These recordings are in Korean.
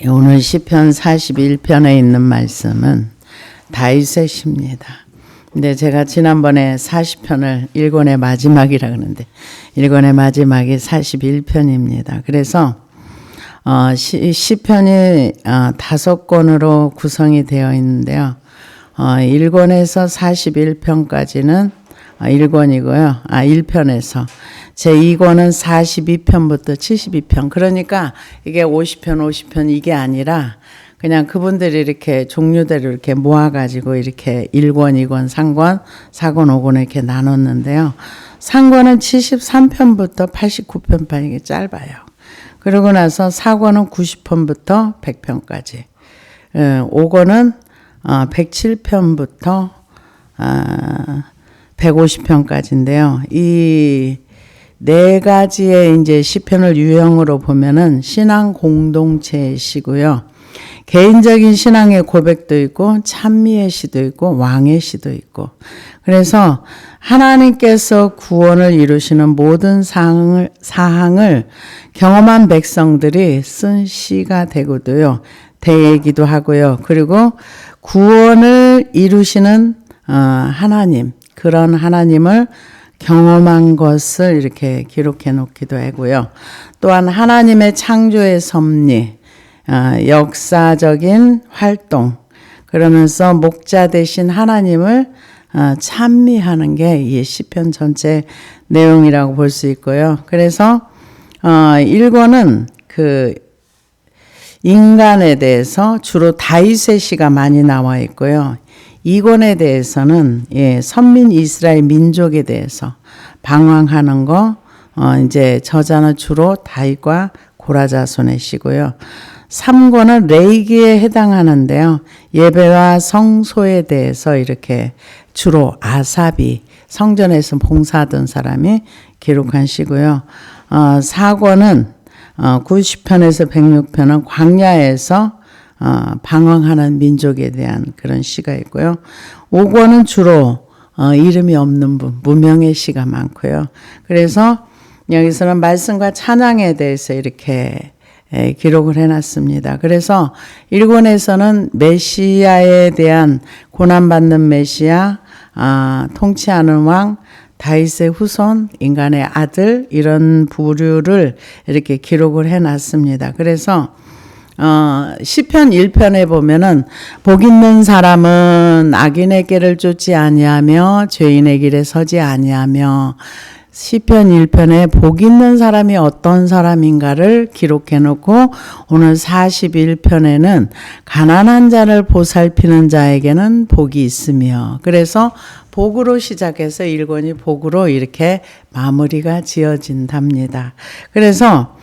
오늘 시편 41편에 있는 말씀은 다윗의 시입니다. 근데 제가 지난번에 40편을 1권의 마지막이라 그러는데 1권의 마지막이 41편입니다. 그래서 시편이 5권으로 구성이 되어 있는데요. 1권에서 41편까지는 1권이고요. 1편에서 제2권은 42편부터 72편. 그러니까 이게 50편 이게 아니라 그냥 그분들이 이렇게 종류대로 이렇게 모아가지고 이렇게 1권, 2권, 3권, 4권, 5권 이렇게 나눴는데요. 3권은 73편부터 89편까지 이게 짧아요. 그러고 나서 4권은 90편부터 100편까지. 5권은 107편부터 150편까지인데요. 이 네 가지의 이제 시편을 유형으로 보면은 신앙 공동체의 시고요. 개인적인 신앙의 고백도 있고 찬미의 시도 있고 왕의 시도 있고. 그래서 하나님께서 구원을 이루시는 모든 사항을 경험한 백성들이 쓴 시가 되고도요. 대얘기도 하고요. 그리고 구원을 이루시는 하나님, 그런 하나님을 경험한 것을 이렇게 기록해 놓기도 하고요. 또한 하나님의 창조의 섭리, 역사적인 활동, 그러면서 목자 되신 하나님을 찬미하는 게 이 시편 전체 내용이라고 볼 수 있고요. 그래서 1권은 그 인간에 대해서 주로 다윗의 시가 많이 나와 있고요. 2권에 대해서는 선민 이스라엘 민족에 대해서 방황하는 거, 이제 저자는 주로 다윗과 고라 자손의 시고요. 3권은 레위기에 해당하는데요. 예배와 성소에 대해서 이렇게 주로 아삽이 성전에서 봉사하던 사람이 기록한 시고요. 4권은 90편에서 106편은 광야에서 방황하는 민족에 대한 그런 시가 있고요. 5권은 주로 이름이 없는 분, 무명의 시가 많고요. 그래서 여기서는 말씀과 찬양에 대해서 이렇게 기록을 해놨습니다. 그래서 1권에서는 메시아에 대한 고난받는 메시아, 통치하는 왕, 다윗의 후손, 인간의 아들 이런 부류를 이렇게 기록을 해놨습니다. 그래서 시편 1편에 보면은 복 있는 사람은 악인의 길을 쫓지 아니하며 죄인의 길에 서지 아니하며 시편 1편에 복 있는 사람이 어떤 사람인가를 기록해 놓고 오늘 41편에는 가난한 자를 보살피는 자에게는 복이 있으며 그래서 복으로 시작해서 1권이 복으로 이렇게 마무리가 지어진답니다. 그래서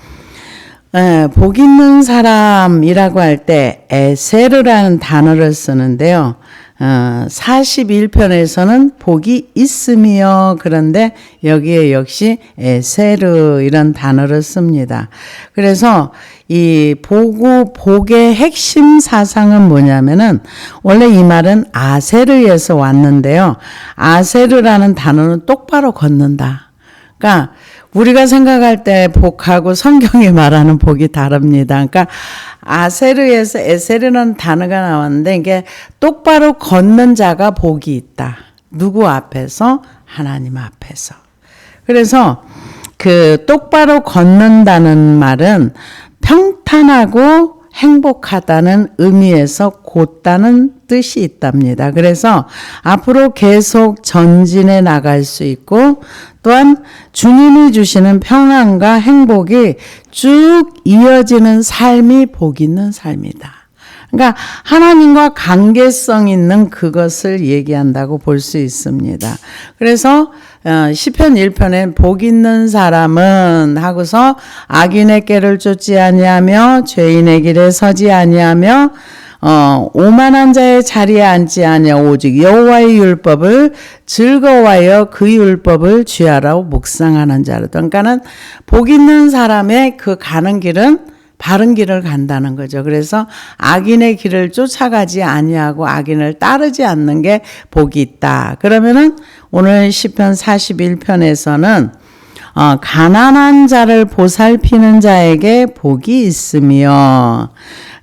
복 있는 사람이라고 할 때 에세르라는 단어를 쓰는데요. 41편에서는 복이 있으며 그런데 여기에 역시 에세르 이런 단어를 씁니다. 그래서 이 복의 핵심 사상은 뭐냐면은 원래 이 말은 아세르에서 왔는데요. 아세르라는 단어는 똑바로 걷는다. 그러니까 우리가 생각할 때 복하고 성경이 말하는 복이 다릅니다. 그러니까 아세르에서 에세르라는 단어가 나왔는데 이게 똑바로 걷는 자가 복이 있다. 누구 앞에서? 하나님 앞에서. 그래서 그 똑바로 걷는다는 말은 평탄하고 행복하다는 의미에서 곧다는 뜻이 있답니다. 그래서 앞으로 계속 전진해 나갈 수 있고 또한 주님이 주시는 평안과 행복이 쭉 이어지는 삶이 복 있는 삶이다. 그러니까 하나님과 관계성 있는 그것을 얘기한다고 볼 수 있습니다. 그래서 시편 1편엔 복 있는 사람은 하고서 악인의 길을 쫓지 아니하며 죄인의 길에 서지 아니하며 오만한 자의 자리에 앉지 아니하 오직 여호와의 율법을 즐거워하여 그 율법을 취하라고 묵상하는 자로다. 그러니까는 복 있는 사람의 그 가는 길은 바른 길을 간다는 거죠. 그래서 악인의 길을 쫓아가지 아니하고 악인을 따르지 않는 게 복이 있다. 그러면은 오늘 시편 41편에서는 가난한 자를 보살피는 자에게 복이 있으며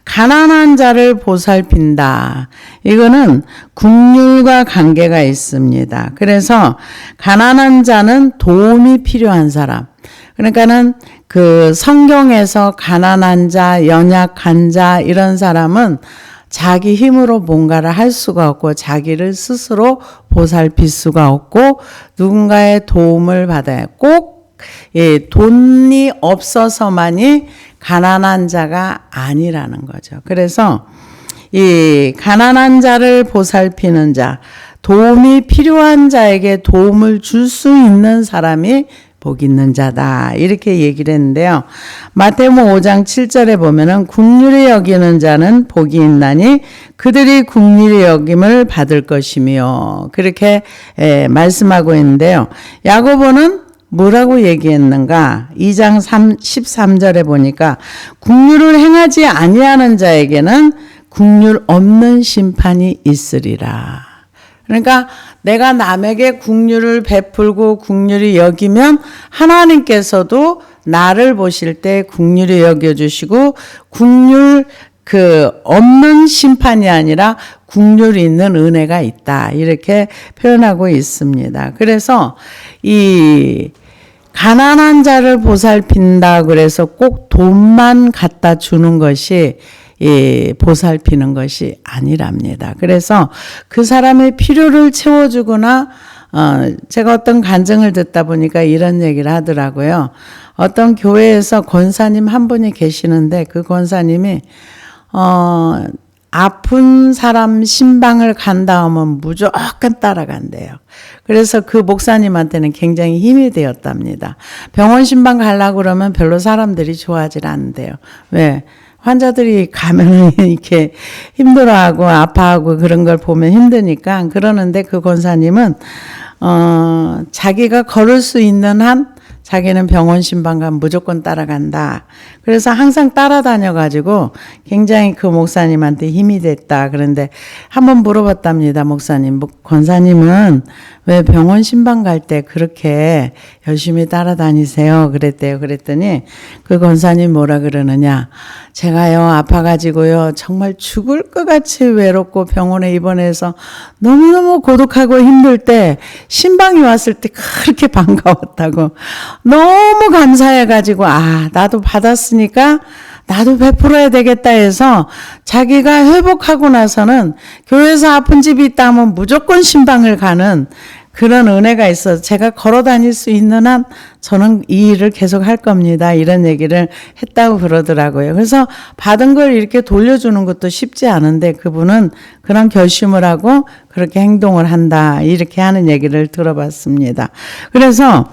가난한 자를 보살핀다. 이거는 국률과 관계가 있습니다. 그래서 가난한 자는 도움이 필요한 사람. 그러니까는 그 성경에서 가난한 자, 연약한 자 이런 사람은 자기 힘으로 뭔가를 할 수가 없고 자기를 스스로 보살필 수가 없고 누군가의 도움을 받아야 꼭 돈이 없어서만이 가난한 자가 아니라는 거죠. 그래서 이 가난한 자를 보살피는 자, 도움이 필요한 자에게 도움을 줄 수 있는 사람이 복 있는 자다. 이렇게 얘기를 했는데요. 마태복음 5장 7절에 보면은 긍휼히 여기는 자는 복이 있나니 그들이 긍휼히 여김을 받을 것이며 그렇게 말씀하고 있는데요. 야고보는 뭐라고 얘기했는가? 2장 13절에 보니까 긍휼을 행하지 아니하는 자에게는 긍휼 없는 심판이 있으리라. 그러니까 내가 남에게 긍휼을 베풀고 긍휼히 여기면 하나님께서도 나를 보실 때 긍휼히 여겨주시고 긍휼 없는 심판이 아니라 긍휼이 있는 은혜가 있다. 이렇게 표현하고 있습니다. 그래서 이 가난한 자를 보살핀다 그래서 꼭 돈만 갖다 주는 것이 보살피는 것이 아니랍니다. 그래서 그 사람의 필요를 채워주거나 제가 어떤 간증을 듣다 보니까 이런 얘기를 하더라고요. 어떤 교회에서 권사님 한 분이 계시는데 그 권사님이 아픈 사람 신방을 간다 하면 무조건 따라간대요. 그래서 그 목사님한테는 굉장히 힘이 되었답니다. 병원 신방 가려고 그러면 별로 사람들이 좋아하질 않는데요. 왜? 환자들이 가면은 이렇게 힘들어하고 아파하고 그런 걸 보면 힘드니까 그러는데 그 권사님은 자기가 걸을 수 있는 한 자기는 병원 신방 가면 무조건 따라간다. 그래서 항상 따라다녀가지고 굉장히 그 목사님한테 힘이 됐다. 그런데 한번 물어봤답니다. 목사님, 권사님은 왜 병원 신방 갈 때 그렇게 열심히 따라다니세요? 그랬대요. 그랬더니 그 권사님 뭐라 그러느냐. 제가요, 아파가지고요, 정말 죽을 것 같이 외롭고 병원에 입원해서 너무너무 고독하고 힘들 때 신방이 왔을 때 그렇게 반가웠다고. 너무 감사해가지고, 나도 받았으니까 나도 베풀어야 되겠다 해서 자기가 회복하고 나서는 교회에서 아픈 집이 있다 하면 무조건 신방을 가는 그런 은혜가 있어서 제가 걸어 다닐 수 있는 한 저는 이 일을 계속 할 겁니다. 이런 얘기를 했다고 그러더라고요. 그래서 받은 걸 이렇게 돌려주는 것도 쉽지 않은데 그분은 그런 결심을 하고 그렇게 행동을 한다. 이렇게 하는 얘기를 들어봤습니다. 그래서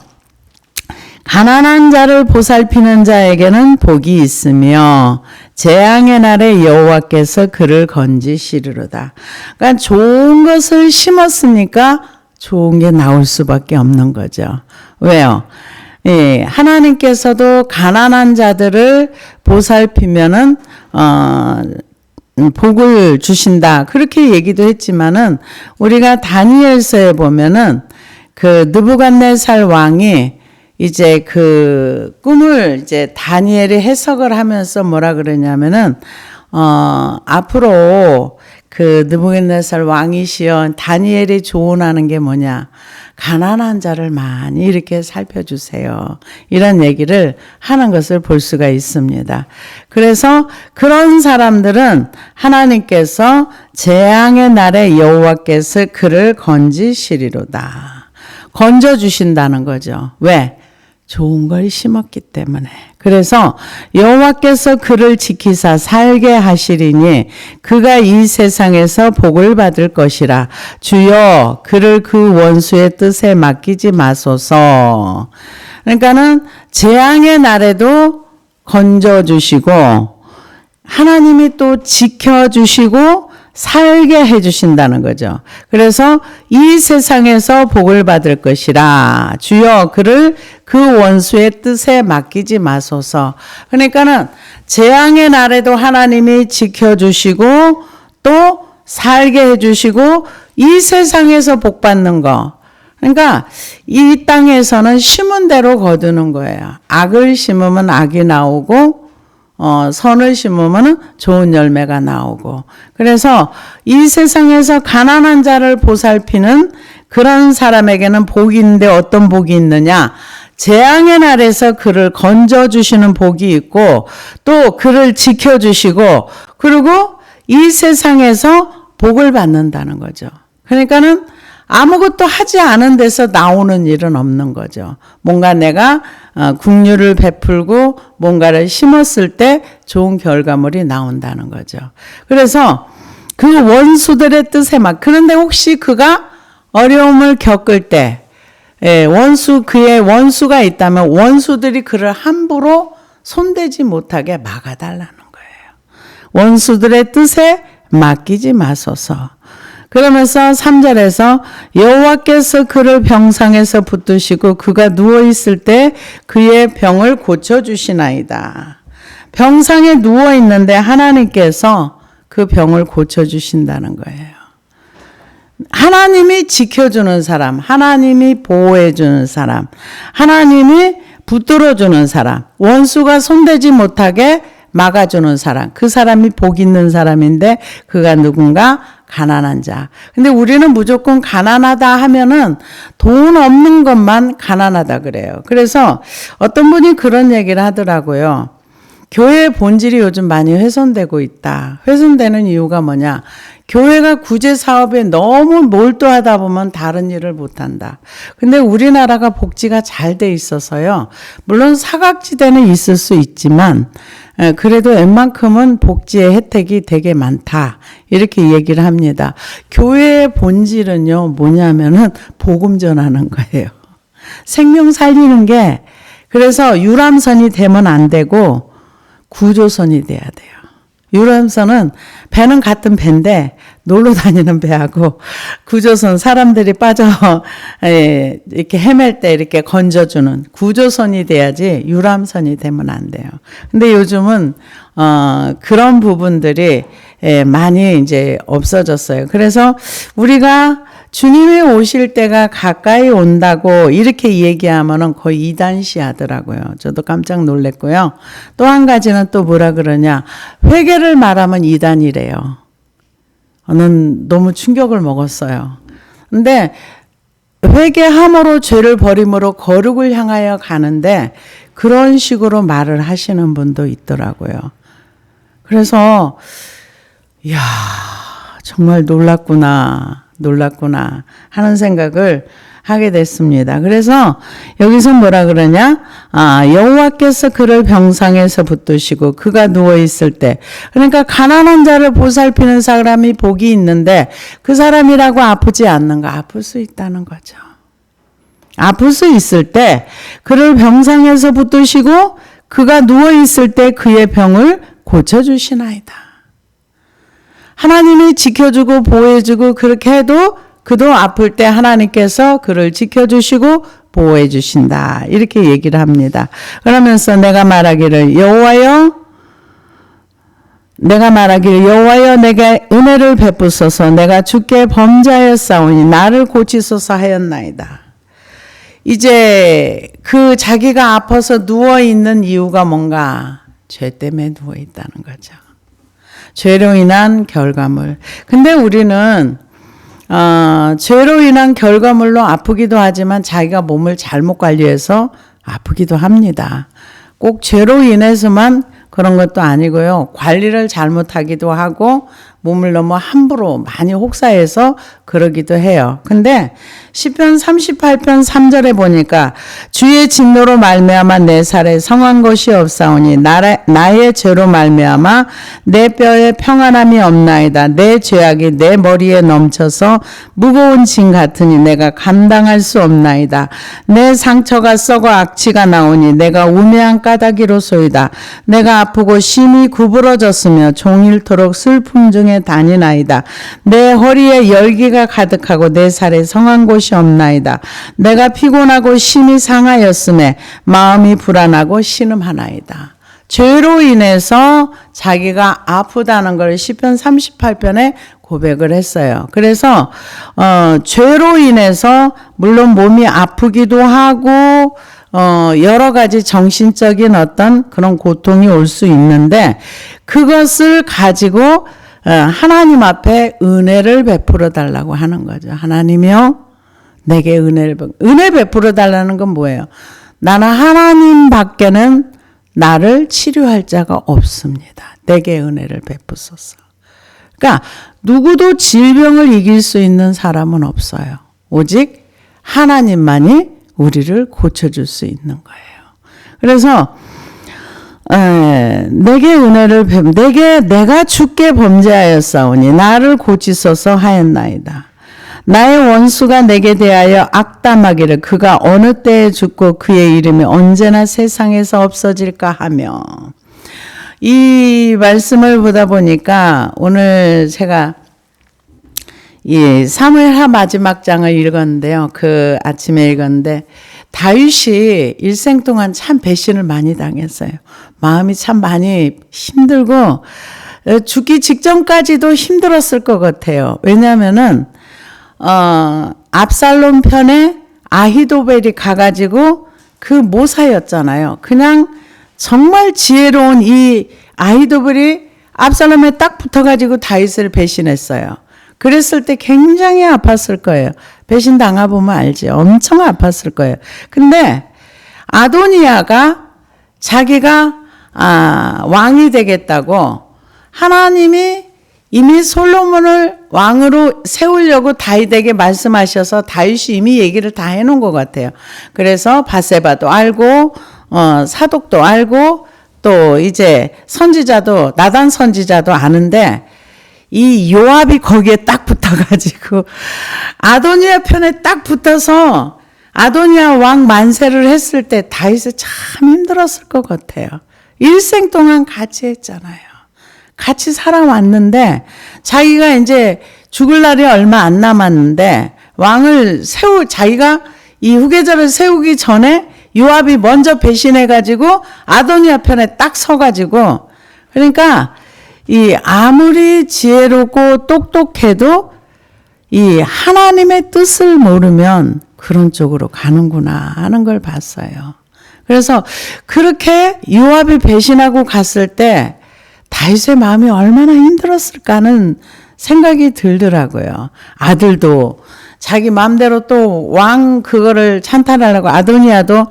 가난한 자를 보살피는 자에게는 복이 있으며 재앙의 날에 여호와께서 그를 건지시리로다. 그러니까 좋은 것을 심었으니까 좋은 게 나올 수밖에 없는 거죠. 왜요? 하나님께서도 가난한 자들을 보살피면은 복을 주신다. 그렇게 얘기도 했지만은 우리가 다니엘서에 보면은 그 느부갓네살 왕이 이제 그 꿈을 이제 다니엘이 해석을 하면서 뭐라 그러냐면은 앞으로 그 느부갓네살 왕이시여 다니엘이 조언하는 게 뭐냐? 가난한 자를 많이 이렇게 살펴주세요. 이런 얘기를 하는 것을 볼 수가 있습니다. 그래서 그런 사람들은 하나님께서 재앙의 날에 여호와께서 그를 건지시리로다. 건져주신다는 거죠. 왜? 좋은 걸 심었기 때문에. 그래서 여호와께서 그를 지키사 살게 하시리니 그가 이 세상에서 복을 받을 것이라. 주여 그를 그 원수의 뜻에 맡기지 마소서. 그러니까는 재앙의 날에도 건져주시고 하나님이 또 지켜주시고 살게 해주신다는 거죠. 그래서 이 세상에서 복을 받을 것이라. 주여 그를 그 원수의 뜻에 맡기지 마소서. 그러니까는 재앙의 날에도 하나님이 지켜주시고 또 살게 해주시고 이 세상에서 복 받는 거. 그러니까 이 땅에서는 심은 대로 거두는 거예요. 악을 심으면 악이 나오고 선을 심으면 좋은 열매가 나오고. 그래서 이 세상에서 가난한 자를 보살피는 그런 사람에게는 복이 있는데 어떤 복이 있느냐? 재앙의 날에서 그를 건져주시는 복이 있고 또 그를 지켜주시고 그리고 이 세상에서 복을 받는다는 거죠. 그러니까는 아무것도 하지 않은 데서 나오는 일은 없는 거죠. 뭔가 내가 긍휼을 베풀고 뭔가를 심었을 때 좋은 결과물이 나온다는 거죠. 그래서 그 원수들의 뜻에 그런데 혹시 그가 어려움을 겪을 때 그의 원수가 있다면 원수들이 그를 함부로 손대지 못하게 막아달라는 거예요. 원수들의 뜻에 맡기지 마소서. 그러면서 3절에서 여호와께서 그를 병상에서 붙드시고 그가 누워있을 때 그의 병을 고쳐주시나이다. 병상에 누워있는데 하나님께서 그 병을 고쳐주신다는 거예요. 하나님이 지켜주는 사람, 하나님이 보호해주는 사람, 하나님이 붙들어주는 사람, 원수가 손대지 못하게 막아주는 사람, 그 사람이 복 있는 사람인데 그가 누군가? 가난한 자. 근데 우리는 무조건 가난하다 하면은 돈 없는 것만 가난하다 그래요. 그래서 어떤 분이 그런 얘기를 하더라고요. 교회의 본질이 요즘 많이 훼손되고 있다. 훼손되는 이유가 뭐냐? 교회가 구제 사업에 너무 몰두하다 보면 다른 일을 못한다. 근데 우리나라가 복지가 잘 돼 있어서요. 물론 사각지대는 있을 수 있지만 그래도 웬만큼은 복지의 혜택이 되게 많다. 이렇게 얘기를 합니다. 교회의 본질은요. 뭐냐면은 복음 전하는 거예요. 생명 살리는 게 그래서 유람선이 되면 안 되고 구조선이 돼야 돼요. 유람선은 배는 같은 배인데 놀러 다니는 배하고 구조선 사람들이 빠져 이렇게 헤맬 때 이렇게 건져주는 구조선이 돼야지 유람선이 되면 안 돼요. 근데 요즘은 그런 부분들이 많이 이제 없어졌어요. 그래서 우리가 주님이 오실 때가 가까이 온다고 이렇게 얘기하면은 거의 이단시 하더라고요. 저도 깜짝 놀랐고요. 또 한 가지는 또 뭐라 그러냐. 회개를 말하면 이단이래요. 저는 너무 충격을 먹었어요. 근데 회개함으로 죄를 버림으로 거룩을 향하여 가는데 그런 식으로 말을 하시는 분도 있더라고요. 그래서 이야 정말 놀랐구나 하는 생각을 하게 됐습니다. 그래서 여기서 뭐라 그러냐? 여호와께서 그를 병상에서 붙드시고 그가 누워 있을 때, 그러니까 가난한 자를 보살피는 사람이 복이 있는데 그 사람이라고 아프지 않는가? 아플 수 있다는 거죠. 아플 수 있을 때 그를 병상에서 붙드시고 그가 누워 있을 때 그의 병을 고쳐주시나이다. 하나님이 지켜주고 보호해주고 그렇게 해도 그도 아플 때 하나님께서 그를 지켜주시고 보호해 주신다. 이렇게 얘기를 합니다. 그러면서 내가 말하기를 여호와여 내게 은혜를 베푸소서. 내가 주께 범죄하였사오니 나를 고치소서 하였나이다. 이제 그 자기가 아파서 누워있는 이유가 뭔가? 죄 때문에 누워있다는 거죠. 죄로 인한 결과물. 근데 우리는 죄로 인한 결과물로 아프기도 하지만 자기가 몸을 잘못 관리해서 아프기도 합니다. 꼭 죄로 인해서만 그런 것도 아니고요. 관리를 잘못하기도 하고 몸을 너무 함부로 많이 혹사해서 그러기도 해요. 근데 시편 38편 3절에 보니까 주의 진노로 말미암아 내 살에 성한 것이 없사오니 나의 죄로 말미암아 내 뼈에 평안함이 없나이다. 내 죄악이 내 머리에 넘쳐서 무거운 짐 같으니 내가 감당할 수 없나이다. 내 상처가 썩어 악취가 나오니 내가 우매한 까닭이로소이다. 내가 아프고 심히 구부러졌으며 종일토록 슬픔 중에 다니나이다. 내 허리에 열기가 가득하고 내 살에 성한 곳이 없나이다. 내가 피곤하고 심히 상하였음에 마음이 불안하고 신음하나이다. 죄로 인해서 자기가 아프다는 걸 시편 38편에 고백을 했어요. 그래서 죄로 인해서 물론 몸이 아프기도 하고 여러 가지 정신적인 어떤 그런 고통이 올 수 있는데 그것을 가지고 하나님 앞에 은혜를 베풀어 달라고 하는 거죠. 하나님이요, 내게 은혜 베풀어 달라는 건 뭐예요? 나는 하나님 밖에는 나를 치료할 자가 없습니다. 내게 은혜를 베푸소서. 그러니까 누구도 질병을 이길 수 있는 사람은 없어요. 오직 하나님만이 우리를 고쳐줄 수 있는 거예요. 그래서 내게 은혜를 내가 주께 범죄하였사오니 나를 고치소서 하였나이다. 나의 원수가 내게 대하여 악담하기를 그가 어느 때에 죽고 그의 이름이 언제나 세상에서 없어질까 하며. 이 말씀을 보다 보니까 오늘 제가 이 사무엘하 마지막 장을 읽었는데요. 그 아침에 읽었는데 다윗이 일생 동안 참 배신을 많이 당했어요. 마음이 참 많이 힘들고 죽기 직전까지도 힘들었을 것 같아요. 왜냐하면은 압살롬 편에 아히도벨이 가가지고 그 모사였잖아요. 그냥 정말 지혜로운 이 아히도벨이 압살롬에 딱 붙어가지고 다윗을 배신했어요. 그랬을 때 굉장히 아팠을 거예요. 배신 당해보면 알지. 엄청 아팠을 거예요. 근데 아도니아가 자기가 왕이 되겠다고 하나님이 이미 솔로몬을 왕으로 세우려고 다윗에게 말씀하셔서 다윗이 이미 얘기를 다 해놓은 것 같아요. 그래서 바세바도 알고 사독도 알고 또 이제 선지자도 나단 선지자도 아는데 이 요압이 거기에 딱 붙어가지고 아도니아 편에 딱 붙어서 아도니아 왕 만세를 했을 때 다윗이 참 힘들었을 것 같아요. 일생 동안 같이 했잖아요. 같이 살아왔는데 자기가 이제 죽을 날이 얼마 안 남았는데 왕을 자기가 이 후계자를 세우기 전에 요압이 먼저 배신해가지고 아도니아 편에 딱 서가지고 그러니까 이 아무리 지혜롭고 똑똑해도 이 하나님의 뜻을 모르면 그런 쪽으로 가는구나 하는 걸 봤어요. 그래서 그렇게 요압이 배신하고 갔을 때 다윗의 마음이 얼마나 힘들었을까 하는 생각이 들더라고요. 아들도 자기 마음대로 또 왕 그거를 찬탈하려고 아도니아도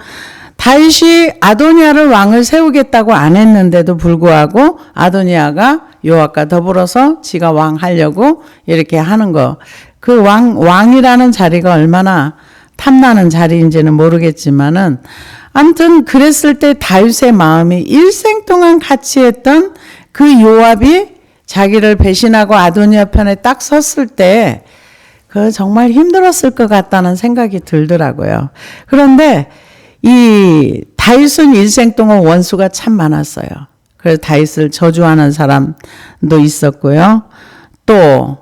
다윗이 아도니아를 왕을 세우겠다고 안 했는데도 불구하고 아도니아가 요압과 더불어서 지가 왕 하려고 이렇게 하는 거. 그 왕이라는 자리가 얼마나 탐나는 자리인지는 모르겠지만은 아무튼 그랬을 때 다윗의 마음이 일생 동안 같이 했던 그 요압이 자기를 배신하고 아도니아 편에 딱 섰을 때 그 정말 힘들었을 것 같다는 생각이 들더라고요. 그런데 이 다윗은 일생 동안 원수가 참 많았어요. 그래서 다윗을 저주하는 사람도 있었고요. 또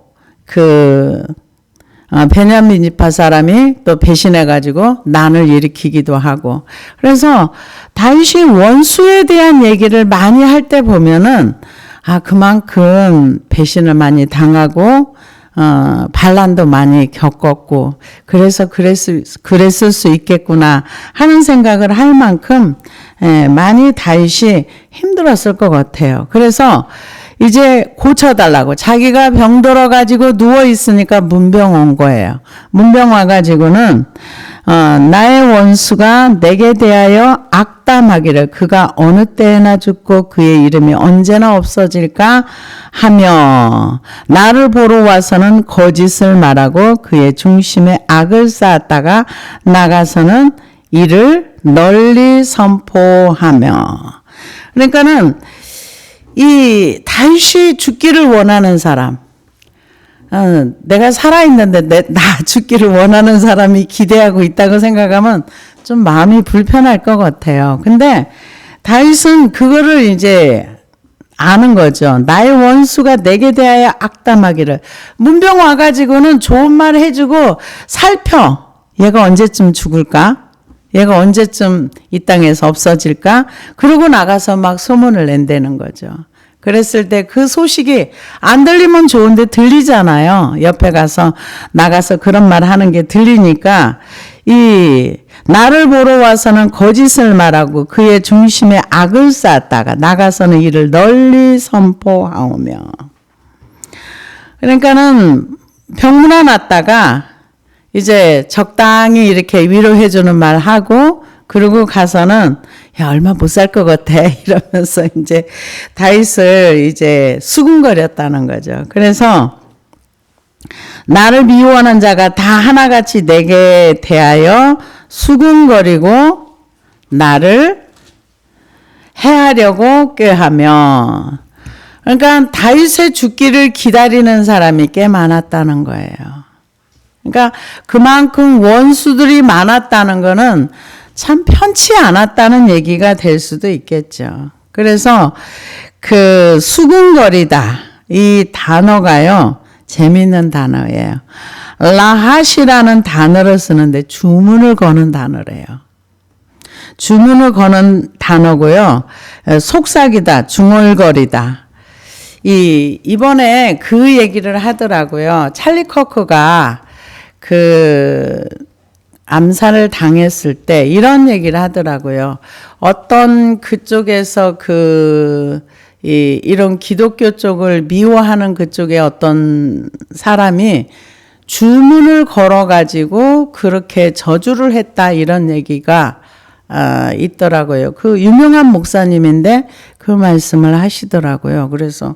베냐민 지파 사람이 또 배신해가지고 난을 일으키기도 하고. 그래서 다윗이 원수에 대한 얘기를 많이 할 때 보면은 그만큼 배신을 많이 당하고 반란도 많이 겪었고 그래서 그랬을 수 있겠구나 하는 생각을 할 만큼 많이 다윗이 힘들었을 것 같아요. 그래서 이제 고쳐달라고 자기가 병들어 가지고 누워 있으니까 문병 온 거예요. 문병 와가지고는 나의 원수가 내게 대하여 악담하기를 그가 어느 때나 죽고 그의 이름이 언제나 없어질까 하며 나를 보러 와서는 거짓을 말하고 그의 중심에 악을 쌓았다가 나가서는 이를 널리 선포하며. 그러니까는 이 다윗이 죽기를 원하는 사람, 내가 살아있는데 나 죽기를 원하는 사람이 기대하고 있다고 생각하면 좀 마음이 불편할 것 같아요. 근데 다윗은 그거를 이제 아는 거죠. 나의 원수가 내게 대하여 악담하기를. 문병 와가지고는 좋은 말 해주고 살펴. 얘가 언제쯤 죽을까? 얘가 언제쯤 이 땅에서 없어질까? 그러고 나가서 막 소문을 낸다는 거죠. 그랬을 때 그 소식이 안 들리면 좋은데 들리잖아요. 옆에 가서 나가서 그런 말 하는 게 들리니까 나를 보러 와서는 거짓을 말하고 그의 중심에 악을 쌓았다가 나가서는 이를 널리 선포하오며. 그러니까는 병문안 왔다가 이제 적당히 이렇게 위로해주는 말 하고 그러고 가서는 야 얼마 못 살 것 같아 이러면서 이제 다윗을 이제 수군거렸다는 거죠. 그래서 나를 미워하는 자가 다 하나같이 내게 대하여 수군거리고 나를 해하려고 꾀하며. 그러니까 다윗의 죽기를 기다리는 사람이 꽤 많았다는 거예요. 그러니까 그만큼 원수들이 많았다는 거는 참 편치 않았다는 얘기가 될 수도 있겠죠. 그래서 그 수군거리다 이 단어가요 재미있는 단어예요. 라핫이라는 단어를 쓰는데 주문을 거는 단어래요. 주문을 거는 단어고요. 속삭이다, 중얼거리다. 이번에 그 얘기를 하더라고요. 찰리 커크가 그 암살을 당했을 때 이런 얘기를 하더라고요. 어떤 그쪽에서 이런 기독교 쪽을 미워하는 그쪽에 어떤 사람이 주문을 걸어가지고 그렇게 저주를 했다 이런 얘기가 있더라고요. 그 유명한 목사님인데 그 말씀을 하시더라고요. 그래서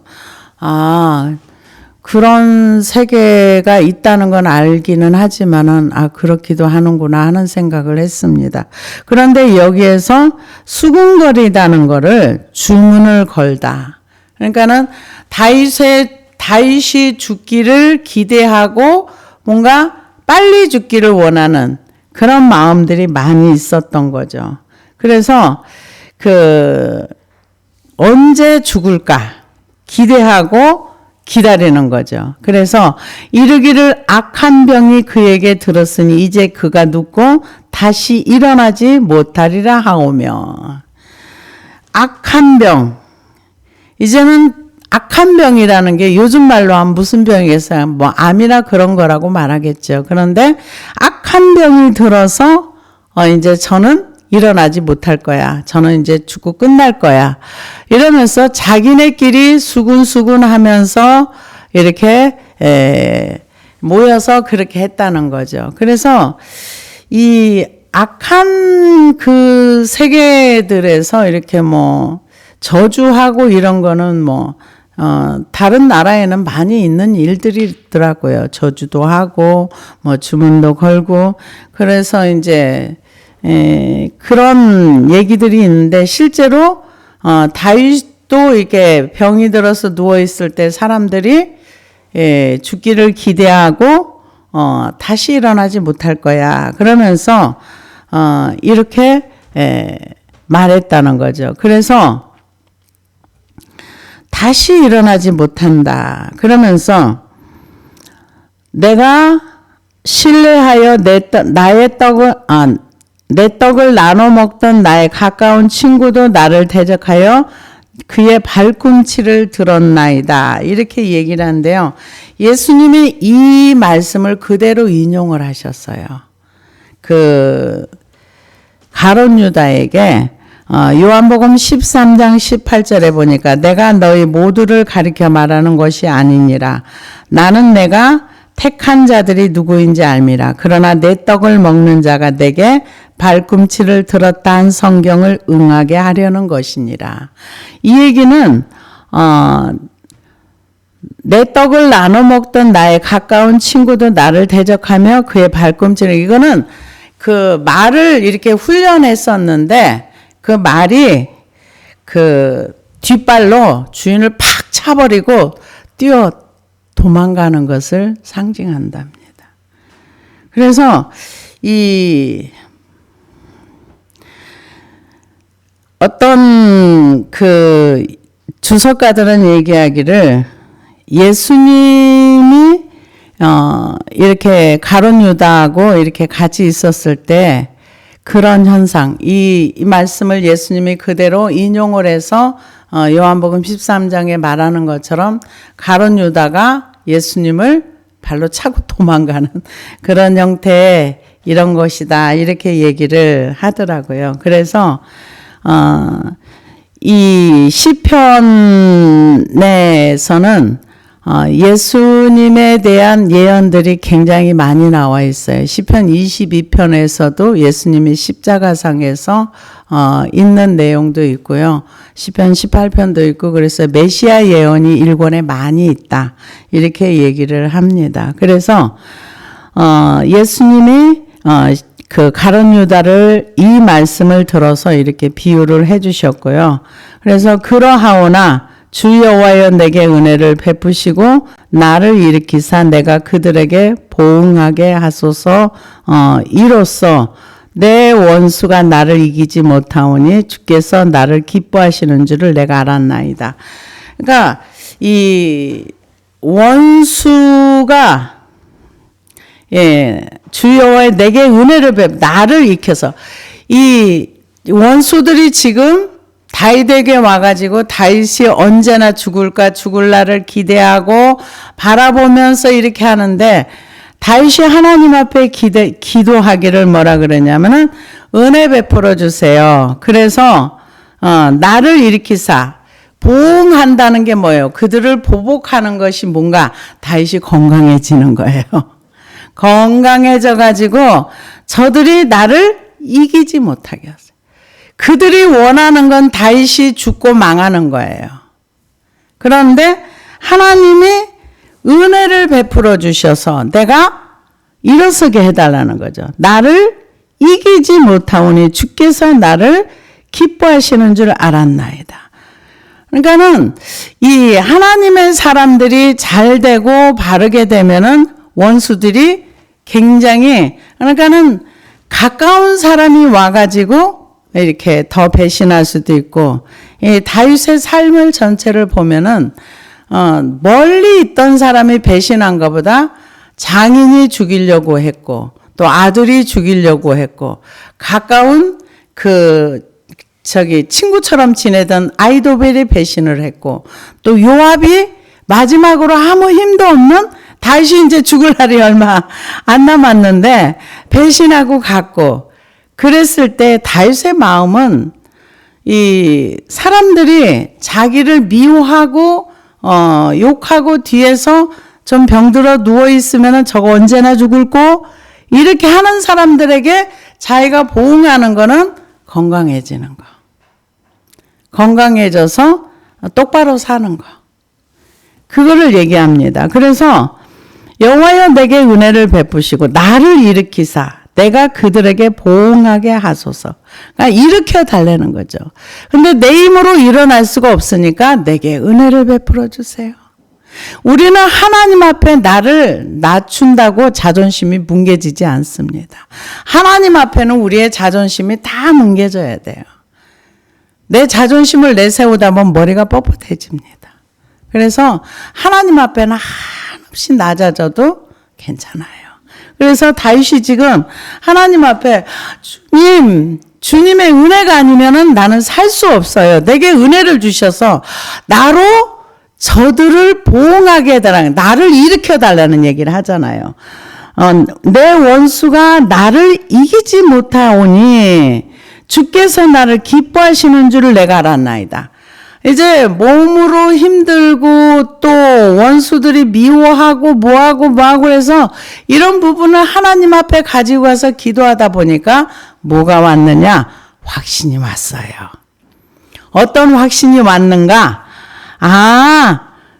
그런 세계가 있다는 건 알기는 하지만은 그렇기도 하는구나 하는 생각을 했습니다. 그런데 여기에서 수군거리다는 거를 주문을 걸다. 그러니까는 다윗이 죽기를 기대하고 뭔가 빨리 죽기를 원하는 그런 마음들이 많이 있었던 거죠. 그래서 언제 죽을까 기대하고 기다리는 거죠. 그래서 이르기를 악한 병이 그에게 들었으니 이제 그가 눕고 다시 일어나지 못하리라 하오며. 악한 병. 이제는 악한 병이라는 게 요즘 말로 하면 무슨 병이겠어요? 뭐 암이나 그런 거라고 말하겠죠. 그런데 악한 병이 들어서 이제 저는 일어나지 못할 거야. 저는 이제 죽고 끝날 거야. 이러면서 자기네끼리 수군수군 하면서 이렇게 모여서 그렇게 했다는 거죠. 그래서 이 악한 그 세계들에서 이렇게 뭐 저주하고 이런 거는 다른 나라에는 많이 있는 일들이더라고요. 저주도 하고 뭐 주문도 걸고. 그래서 이제 그런 얘기들이 있는데 실제로 다윗도 이렇게 병이 들어서 누워 있을 때 사람들이 죽기를 기대하고 다시 일어나지 못할 거야. 그러면서 이렇게 말했다는 거죠. 그래서 다시 일어나지 못한다. 그러면서 내가 신뢰하여 내 떡을 나눠 먹던 나의 가까운 친구도 나를 대적하여 그의 발꿈치를 들었나이다. 이렇게 얘기를 하는데요. 예수님이 이 말씀을 그대로 인용을 하셨어요. 가룟 유다에게 요한복음 13장 18절에 보니까 내가 너희 모두를 가리켜 말하는 것이 아니니라. 나는 내가 택한 자들이 누구인지 알미라. 그러나 내 떡을 먹는 자가 내게 발꿈치를 들었다 한 성경을 응하게 하려는 것이니라. 이 얘기는 내 떡을 나눠 먹던 나의 가까운 친구도 나를 대적하며 그의 발꿈치를, 이거는 그 말을 이렇게 훈련했었는데 그 말이 그 뒷발로 주인을 팍 차버리고 뛰어 도망가는 것을 상징한답니다. 그래서 어떤 그 주석가들은 얘기하기를 예수님이 이렇게 가룟 유다하고 이렇게 같이 있었을 때 그런 현상, 이 말씀을 예수님이 그대로 인용을 해서 요한복음 13장에 말하는 것처럼 가룟 유다가 예수님을 발로 차고 도망가는 그런 형태의 이런 것이다. 이렇게 얘기를 하더라고요. 그래서 이 시편에서는 예수님에 대한 예언들이 굉장히 많이 나와 있어요. 시편 22편에서도 예수님이 십자가상에서 있는 내용도 있고요. 시편 18편도 있고, 그래서 메시아 예언이 일권에 많이 있다. 이렇게 얘기를 합니다. 그래서 예수님이 그 가룟 유다를 이 말씀을 들어서 이렇게 비유를 해 주셨고요. 그래서 그러하오나 주 여호와여 내게 은혜를 베푸시고 나를 일으키사 내가 그들에게 보응하게 하소서. 이로써 내 원수가 나를 이기지 못하오니 주께서 나를 기뻐하시는 줄을 내가 알았나이다. 그러니까 이 원수가 주 여호와여 내게 은혜를 나를 익혀서 이 원수들이 지금 다윗에게 와가지고 다윗이 언제나 죽을 날을 기대하고 바라보면서 이렇게 하는데, 다윗이 하나님 앞에 기도하기를 뭐라 그러냐면은 은혜 베풀어 주세요. 그래서 나를 일으키사 보응한다는 게 뭐예요? 그들을 보복하는 것이 뭔가 다윗이 건강해지는 거예요. 건강해져 가지고 저들이 나를 이기지 못하게 하세요. 그들이 원하는 건 다윗이 죽고 망하는 거예요. 그런데 하나님이 은혜를 베풀어 주셔서 내가 일어서게 해달라는 거죠. 나를 이기지 못하오니 주께서 나를 기뻐하시는 줄 알았나이다. 그러니까는 이 하나님의 사람들이 잘 되고 바르게 되면은 원수들이 굉장히, 그러니까는 가까운 사람이 와가지고 이렇게 더 배신할 수도 있고, 이 다윗의 삶을 전체를 보면은 멀리 있던 사람이 배신한 것보다 장인이 죽이려고 했고, 또 아들이 죽이려고 했고, 가까운 친구처럼 지내던 아히도벨이 배신을 했고, 또 요압이 마지막으로 아무 힘도 없는, 다윗이 이제 죽을 날이 얼마 안 남았는데 배신하고 갔고, 그랬을 때 다윗의 마음은 이 사람들이 자기를 미워하고 욕하고 뒤에서 좀 병들어 누워 있으면은 저거 언제나 죽을 거 이렇게 하는 사람들에게 자기가 보응하는 거는 건강해지는 거. 건강해져서 똑바로 사는 거. 그거를 얘기합니다. 그래서 여호와여 내게 은혜를 베푸시고 나를 일으키사 내가 그들에게 보응하게 하소서. 그러니까 일으켜 달라는 거죠. 근데 내 힘으로 일어날 수가 없으니까 내게 은혜를 베풀어 주세요. 우리는 하나님 앞에 나를 낮춘다고 자존심이 뭉개지지 않습니다. 하나님 앞에는 우리의 자존심이 다 뭉개져야 돼요. 내 자존심을 내세우다 보면 머리가 뻣뻣해집니다. 그래서 하나님 앞에는 한없이 낮아져도 괜찮아요. 그래서 다윗이 지금 하나님 앞에 주님의 은혜가 아니면은 나는 살 수 없어요. 내게 은혜를 주셔서 나로 저들을 보응하게 해달라는, 나를 일으켜 달라는 얘기를 하잖아요. 내 원수가 나를 이기지 못하오니 주께서 나를 기뻐하시는 줄을 내가 알았나이다. 이제 몸으로 힘들고 또 원수들이 미워하고 뭐하고 해서 이런 부분을 하나님 앞에 가지고 와서 기도하다 보니까 뭐가 왔느냐? 확신이 왔어요. 어떤 확신이 왔는가?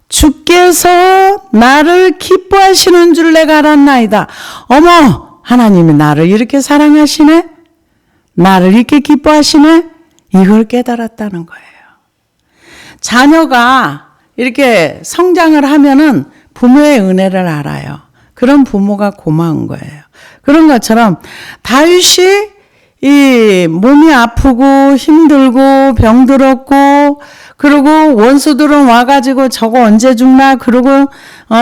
주께서 나를 기뻐하시는 줄 내가 알았나이다. 어머, 하나님이 나를 이렇게 사랑하시네? 나를 이렇게 기뻐하시네? 이걸 깨달았다는 거예요. 자녀가 이렇게 성장을 하면은 부모의 은혜를 알아요. 그런 부모가 고마운 거예요. 그런 것처럼 다윗이 이 몸이 아프고 힘들고 병들었고, 그리고 원수들은 와가지고 저거 언제 죽나, 그리고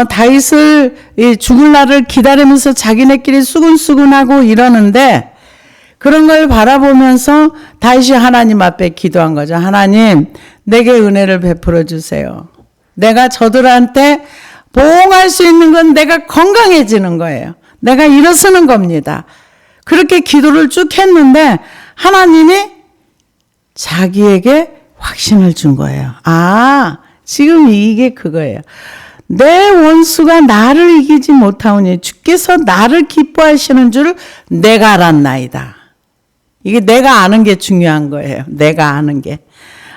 다윗을 죽을 날을 기다리면서 자기네끼리 수근수근하고 이러는데, 그런 걸 바라보면서 다윗이 하나님 앞에 기도한 거죠. 하나님, 내게 은혜를 베풀어 주세요. 내가 저들한테 보응할 수 있는 건 내가 건강해지는 거예요. 내가 일어서는 겁니다. 그렇게 기도를 쭉 했는데 하나님이 자기에게 확신을 준 거예요. 아, 지금 이게 그거예요. 내 원수가 나를 이기지 못하오니 주께서 나를 기뻐하시는 줄 내가 알았나이다. 이게 내가 아는 게 중요한 거예요. 내가 아는 게.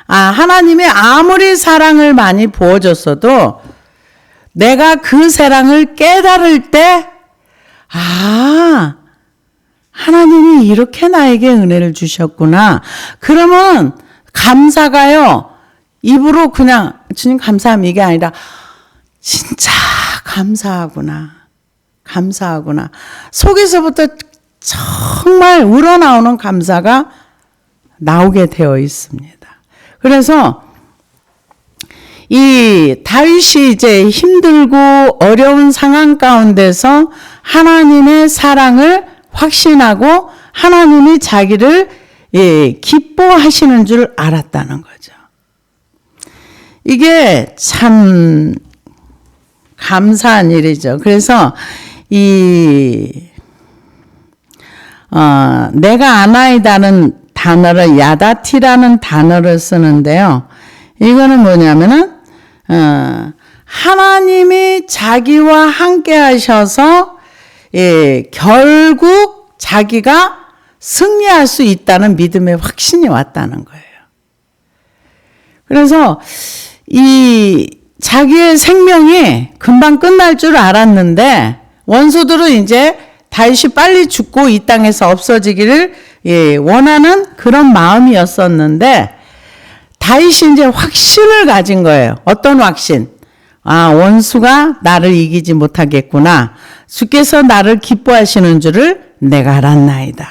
하나님이 아무리 사랑을 많이 부어줬어도 내가 그 사랑을 깨달을 때, 하나님이 이렇게 나에게 은혜를 주셨구나. 그러면 감사가요, 입으로 그냥 주님 감사함 이게 아니라 진짜 감사하구나. 감사하구나. 속에서부터 정말 우러나오는 감사가 나오게 되어 있습니다. 그래서 이 다윗이 이제 힘들고 어려운 상황 가운데서 하나님의 사랑을 확신하고 하나님이 자기를 기뻐하시는 줄 알았다는 거죠. 이게 참 감사한 일이죠. 그래서 내가 아나이다는 단어를 야다티라는 단어를 쓰는데요. 이거는 뭐냐면은 하나님이 자기와 함께 하셔서 결국 자기가 승리할 수 있다는 믿음의 확신이 왔다는 거예요. 그래서 이 자기의 생명이 금방 끝날 줄 알았는데 원수들은 이제 다윗이 빨리 죽고 이 땅에서 없어지기를 원하는 그런 마음이었었는데 다윗이 이제 확신을 가진 거예요. 어떤 확신? 원수가 나를 이기지 못하겠구나. 주께서 나를 기뻐하시는 줄을 내가 알았나이다.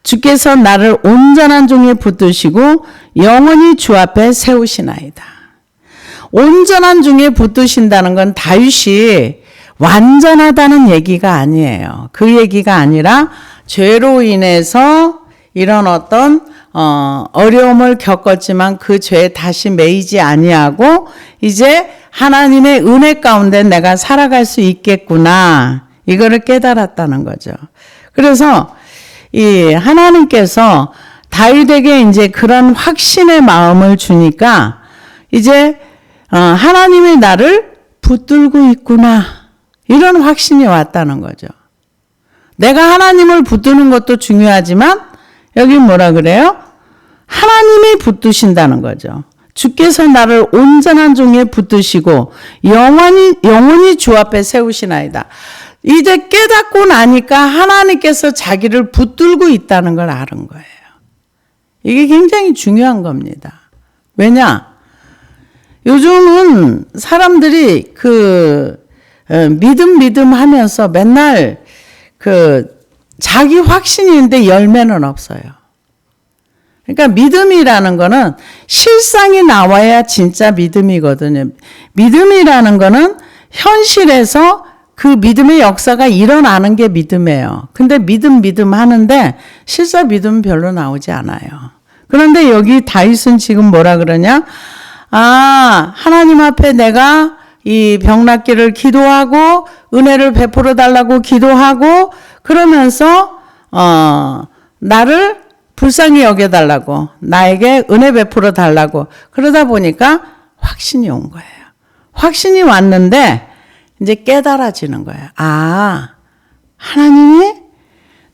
주께서 나를 온전한 종에 붙드시고 영원히 주 앞에 세우시나이다. 온전한 종에 붙드신다는 건 다윗이 완전하다는 얘기가 아니에요. 그 얘기가 아니라 죄로 인해서 이런 어떤 어려움을 겪었지만 그 죄에 다시 매이지 아니하고 이제 하나님의 은혜 가운데 내가 살아갈 수 있겠구나. 이거를 깨달았다는 거죠. 그래서 이 하나님께서 다윗에게 이제 그런 확신의 마음을 주니까 이제 하나님이 나를 붙들고 있구나. 이런 확신이 왔다는 거죠. 내가 하나님을 붙드는 것도 중요하지만 여기 뭐라 그래요? 하나님이 붙드신다는 거죠. 주께서 나를 온전한 종에 붙드시고 영원히 주 앞에 세우시나이다. 이제 깨닫고 나니까 하나님께서 자기를 붙들고 있다는 걸 아는 거예요. 이게 굉장히 중요한 겁니다. 왜냐? 요즘은 사람들이 믿음 하면서 맨날 자기 확신이 있는데 열매는 없어요. 그러니까 믿음이라는 거는 실상이 나와야 진짜 믿음이거든요. 믿음이라는 거는 현실에서 그 믿음의 역사가 일어나는 게 믿음이에요. 근데 믿음 하는데 실제 믿음은 별로 나오지 않아요. 그런데 여기 다윗은 지금 뭐라 그러냐? 하나님 앞에 내가 이 병낫기를 기도하고 은혜를 베풀어 달라고 기도하고 그러면서 나를 불쌍히 여겨달라고 나에게 은혜 베풀어 달라고 그러다 보니까 확신이 온 거예요. 확신이 왔는데 이제 깨달아지는 거예요. 하나님이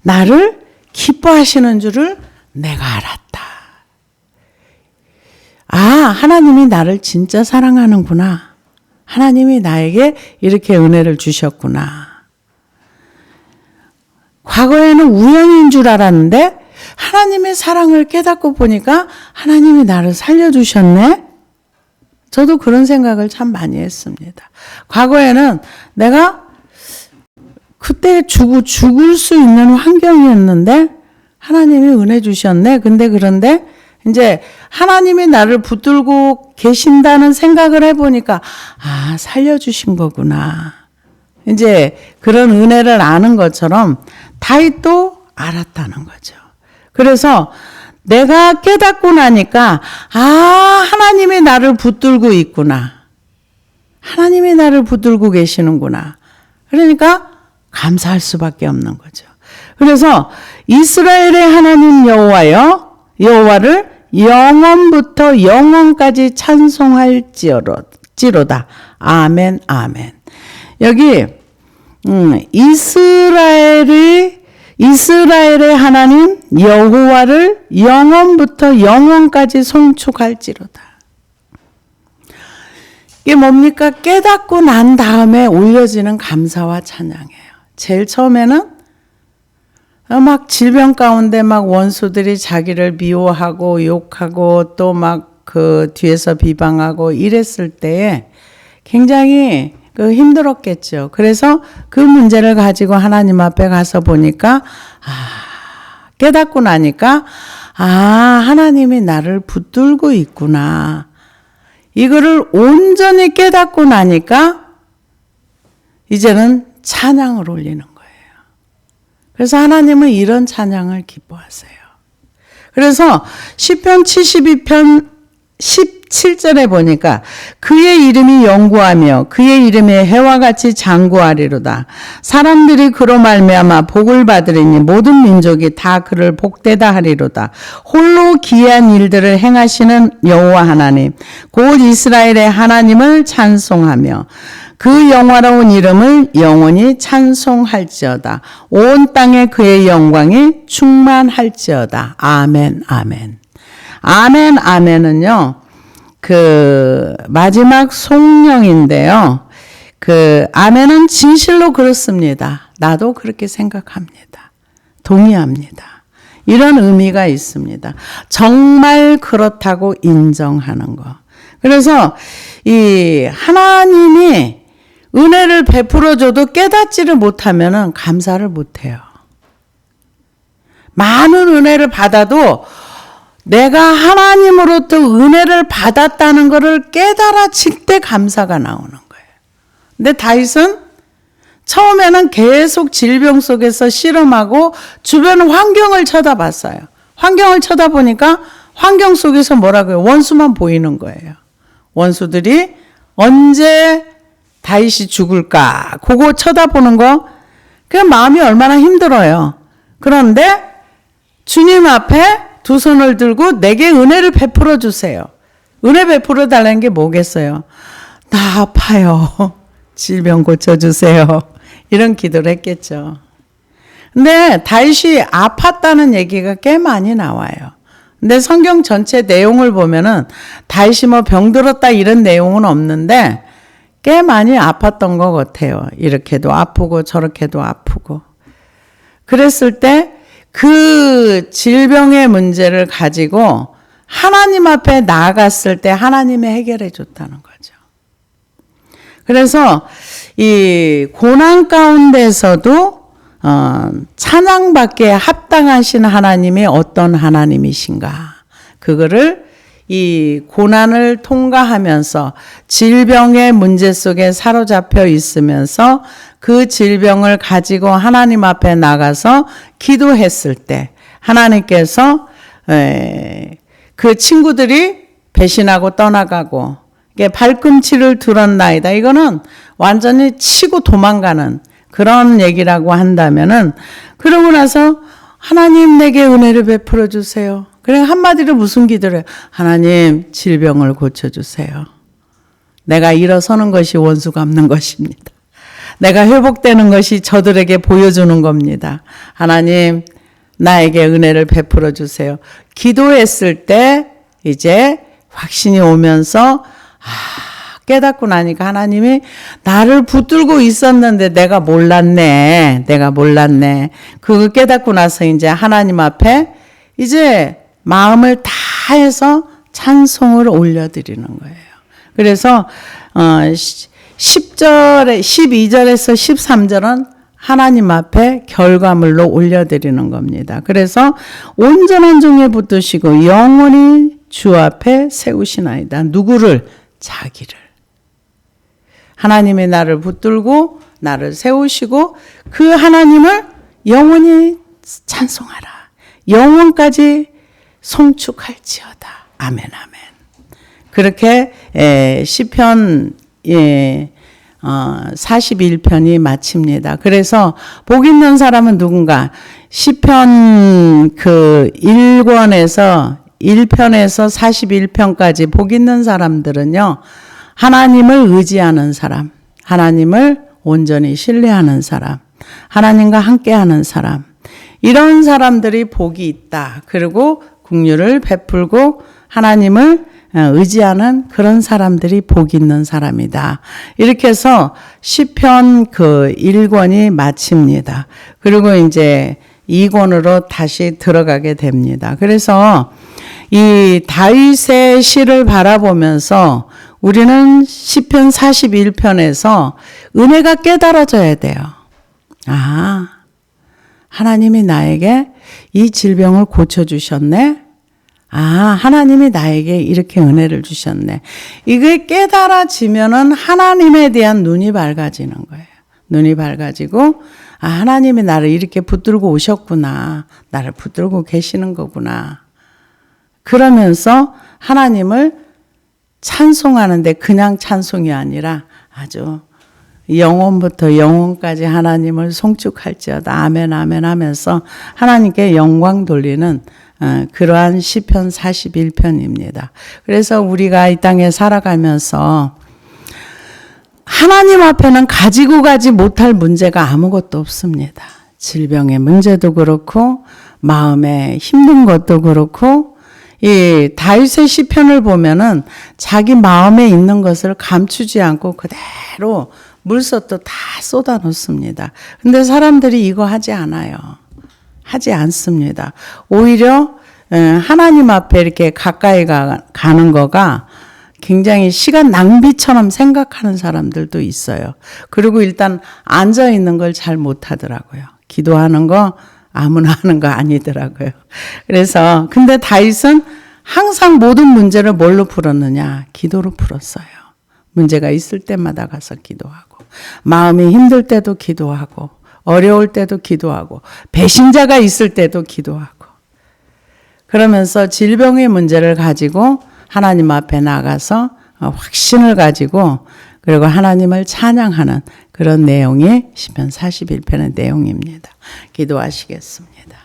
나를 기뻐하시는 줄을 내가 알았다. 하나님이 나를 진짜 사랑하는구나. 하나님이 나에게 이렇게 은혜를 주셨구나. 과거에는 우연인 줄 알았는데 하나님의 사랑을 깨닫고 보니까 하나님이 나를 살려주셨네. 저도 그런 생각을 참 많이 했습니다. 과거에는 내가 그때 죽을 수 있는 환경이었는데 하나님이 은혜 주셨네. 그런데 이제 하나님이 나를 붙들고 계신다는 생각을 해보니까 살려주신 거구나. 이제 그런 은혜를 아는 것처럼 다윗도 알았다는 거죠. 그래서 내가 깨닫고 나니까 하나님이 나를 붙들고 있구나. 하나님이 나를 붙들고 계시는구나. 그러니까 감사할 수밖에 없는 거죠. 그래서 이스라엘의 하나님 여호와를 영원부터 영원까지 찬송할지로다. 아멘, 아멘. 여기 이스라엘의 하나님 여호와를 영원부터 영원까지 송축할지로다. 이게 뭡니까? 깨닫고 난 다음에 올려지는 감사와 찬양이에요. 제일 처음에는 막 질병 가운데 막 원수들이 자기를 미워하고 욕하고 또 막 그 뒤에서 비방하고 이랬을 때에 굉장히 힘들었겠죠. 그래서 그 문제를 가지고 하나님 앞에 가서 보니까 깨닫고 나니까 하나님이 나를 붙들고 있구나. 이거를 온전히 깨닫고 나니까 이제는 찬양을 올리는 거예요. 그래서 하나님은 이런 찬양을 기뻐하세요. 그래서 시편 72편 17절에 보니까 그의 이름이 영구하며 그의 이름이 해와 같이 장구하리로다. 사람들이 그로 말미암아 복을 받으리니 모든 민족이 다 그를 복되다 하리로다. 홀로 기이한 일들을 행하시는 여호와 하나님 곧 이스라엘의 하나님을 찬송하며 그 영화로운 이름을 영원히 찬송할지어다. 온 땅에 그의 영광이 충만할지어다. 아멘, 아멘. 아멘, 아멘은요, 마지막 송령인데요. 아멘은 진실로 그렇습니다. 나도 그렇게 생각합니다. 동의합니다. 이런 의미가 있습니다. 정말 그렇다고 인정하는 거. 그래서 이 하나님이 은혜를 베풀어줘도 깨닫지를 못하면 감사를 못해요. 많은 은혜를 받아도 내가 하나님으로부터 은혜를 받았다는 것을 깨달아질 때 감사가 나오는 거예요. 근데 다윗은 처음에는 계속 질병 속에서 씨름하고 주변 환경을 쳐다봤어요. 환경을 쳐다보니까 환경 속에서 뭐라고요? 원수만 보이는 거예요. 원수들이 언제 다윗이 죽을까? 그거 쳐다보는 거, 그 마음이 얼마나 힘들어요. 그런데 주님 앞에 두 손을 들고 내게 은혜를 베풀어 주세요. 은혜 베풀어 달라는 게 뭐겠어요? 나 아파요. 질병 고쳐주세요. 이런 기도를 했겠죠. 근데 다윗이 아팠다는 얘기가 꽤 많이 나와요. 근데 성경 전체 내용을 보면은 다윗이 뭐 병들었다 이런 내용은 없는데 꽤 많이 아팠던 것 같아요. 이렇게도 아프고 저렇게도 아프고. 그랬을 때 그 질병의 문제를 가지고 하나님 앞에 나아갔을 때 하나님이 해결해 줬다는 거죠. 그래서 이 고난 가운데서도 찬양받기에 합당하신 하나님이 어떤 하나님이신가. 그거를 이 고난을 통과하면서 질병의 문제 속에 사로잡혀 있으면서 그 질병을 가지고 하나님 앞에 나가서 기도했을 때 하나님께서 그 친구들이 배신하고 떠나가고 발꿈치를 들었나이다. 이거는 완전히 치고 도망가는 그런 얘기라고 한다면은 그러고 나서 하나님 내게 은혜를 베풀어 주세요. 그래 한마디로 무슨 기도를 해요? 하나님 질병을 고쳐주세요. 내가 일어서는 것이 원수 갚는 것입니다. 내가 회복되는 것이 저들에게 보여주는 겁니다. 하나님 나에게 은혜를 베풀어 주세요. 기도했을 때 이제 확신이 오면서 깨닫고 나니까 하나님이 나를 붙들고 있었는데 내가 몰랐네. 그거 깨닫고 나서 이제 하나님 앞에 이제 마음을 다해서 찬송을 올려드리는 거예요. 그래서 10절에 12절에서 13절은 하나님 앞에 결과물로 올려드리는 겁니다. 그래서 온전한 종에 붙드시고 영원히 주 앞에 세우시나이다. 누구를? 자기를. 하나님이 나를 붙들고 나를 세우시고 그 하나님을 영원히 찬송하라. 영원까지 송축할지어다. 아멘 아멘. 그렇게 시편 41편이 마칩니다. 그래서 복 있는 사람은 누군가? 시편 그 1권에서 1편에서 41편까지 복 있는 사람들은요, 하나님을 의지하는 사람, 하나님을 온전히 신뢰하는 사람, 하나님과 함께하는 사람, 이런 사람들이 복이 있다. 그리고 긍휼을 베풀고 하나님을 의지하는 그런 사람들이 복 있는 사람이다. 이렇게 해서 시편 그 1권이 마칩니다. 그리고 이제 2권으로 다시 들어가게 됩니다. 그래서 이 다윗의 시를 바라보면서 우리는 시편 41편에서 은혜가 깨달아져야 돼요. 아, 하나님이 나에게 이 질병을 고쳐주셨네. 아, 하나님이 나에게 이렇게 은혜를 주셨네. 이게 깨달아지면은 하나님에 대한 눈이 밝아지는 거예요. 눈이 밝아지고, 아, 하나님이 나를 이렇게 붙들고 오셨구나. 나를 붙들고 계시는 거구나. 그러면서 하나님을 찬송하는데 그냥 찬송이 아니라 아주 영혼부터 영혼까지 하나님을 송축할지어다 아멘 아멘 하면서 하나님께 영광 돌리는 그러한 시편 41편입니다. 그래서 우리가 이 땅에 살아가면서 하나님 앞에는 가지고 가지 못할 문제가 아무것도 없습니다. 질병의 문제도 그렇고 마음에 힘든 것도 그렇고 이 다윗의 시편을 보면은 자기 마음에 있는 것을 감추지 않고 그대로 물쏟도 다 쏟아 놓습니다. 근데 사람들이 이거 하지 않아요. 하지 않습니다. 오히려 하나님 앞에 이렇게 가까이 가는 거가 굉장히 시간 낭비처럼 생각하는 사람들도 있어요. 그리고 일단 앉아 있는 걸 잘 못하더라고요. 기도하는 거 아무나 하는 거 아니더라고요. 그래서 근데 다윗은 항상 모든 문제를 뭘로 풀었느냐? 기도로 풀었어요. 문제가 있을 때마다 가서 기도하고 마음이 힘들 때도 기도하고 어려울 때도 기도하고 배신자가 있을 때도 기도하고 그러면서 질병의 문제를 가지고 하나님 앞에 나가서 확신을 가지고 그리고 하나님을 찬양하는 그런 내용이 시편 41편의 내용입니다. 기도하시겠습니다.